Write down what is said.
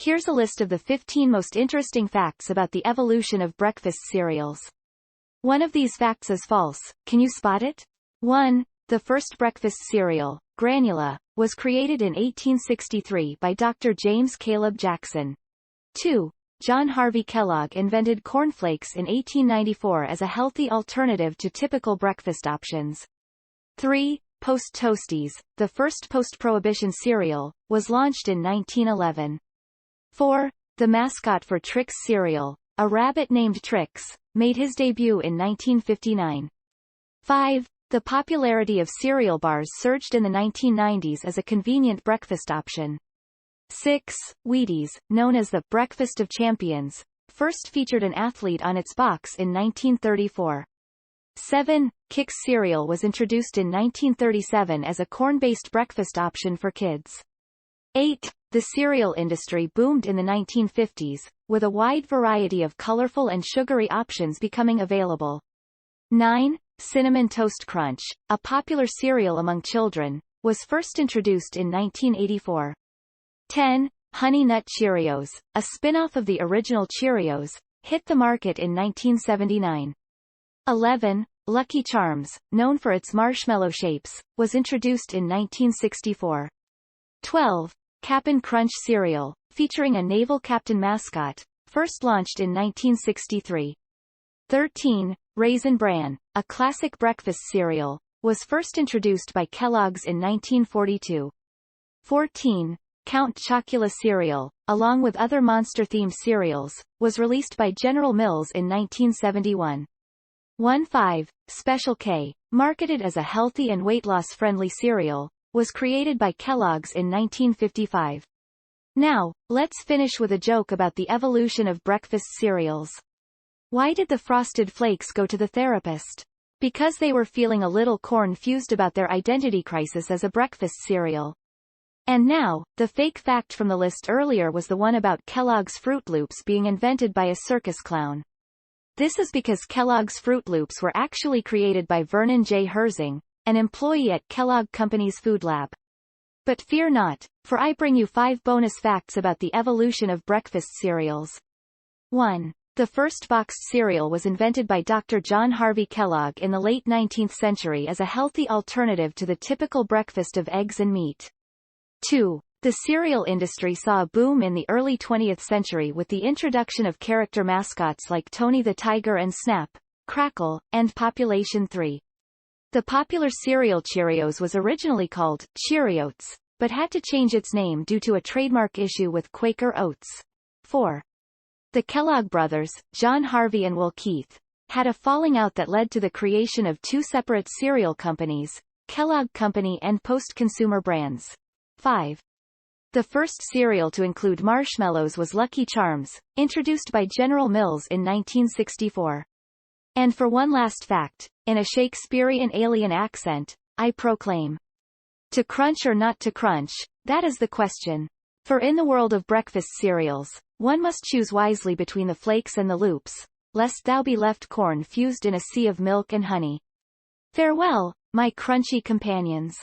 Here's a list of the 15 most interesting facts about the evolution of breakfast cereals. One of these facts is false. Can you spot it? 1. The first breakfast cereal, Granula, was created in 1863 by Dr. James Caleb Jackson. 2. John Harvey Kellogg invented cornflakes in 1894 as a healthy alternative to typical breakfast options. 3. Post Toasties, the first post-prohibition cereal, was launched in 1911. 4. The mascot for Trix cereal, a rabbit named Trix, made his debut in 1959. 5. The popularity of cereal bars surged in the 1990s as a convenient breakfast option. 6. Wheaties, known as the Breakfast of Champions, first featured an athlete on its box in 1934. 7. Kix cereal was introduced in 1937 as a corn-based breakfast option for kids. 8. The cereal industry boomed in the 1950s, with a wide variety of colorful and sugary options becoming available. 9. Cinnamon Toast Crunch, a popular cereal among children, was first introduced in 1984. 10. Honey Nut Cheerios, a spin-off of the original Cheerios, hit the market in 1979. 11. Lucky Charms, known for its marshmallow shapes, was introduced in 1964. 12. Cap'n Crunch cereal, featuring a naval captain mascot, first launched in 1963. 13. Raisin Bran, a classic breakfast cereal, was first introduced by Kellogg's in 1942. 14. Count Chocula cereal, along with other monster-themed cereals, was released by General Mills in 1971. 15. Special K, marketed as a healthy and weight-loss-friendly cereal, was created by Kellogg's in 1955. Now, let's finish with a joke about the evolution of breakfast cereals. Why did the Frosted Flakes go to the therapist? Because they were feeling a little confused about their identity crisis as a breakfast cereal. And now, the fake fact from the list earlier was the one about Kellogg's Fruit Loops being invented by a circus clown. This is because Kellogg's Fruit Loops were actually created by Vernon J. Herzing, an employee at Kellogg Company's Food Lab. But fear not, for I bring you 5 bonus facts about the evolution of breakfast cereals. 1. The first boxed cereal was invented by Dr. John Harvey Kellogg in the late 19th century as a healthy alternative to the typical breakfast of eggs and meat. 2. The cereal industry saw a boom in the early 20th century with the introduction of character mascots like Tony the Tiger and Snap, Crackle, and Population 3. The popular cereal Cheerios was originally called Cheeriots, but had to change its name due to a trademark issue with Quaker Oats. 4. The Kellogg brothers, John Harvey and Will Keith, had a falling out that led to the creation of 2 separate cereal companies, Kellogg Company and Post-Consumer Brands. 5. The first cereal to include marshmallows was Lucky Charms, introduced by General Mills in 1964. And for one last fact, in a Shakespearean alien accent, I proclaim. To crunch or not to crunch, that is the question. For in the world of breakfast cereals, one must choose wisely between the flakes and the loops, lest thou be left confused in a sea of milk and honey. Farewell, my crunchy companions.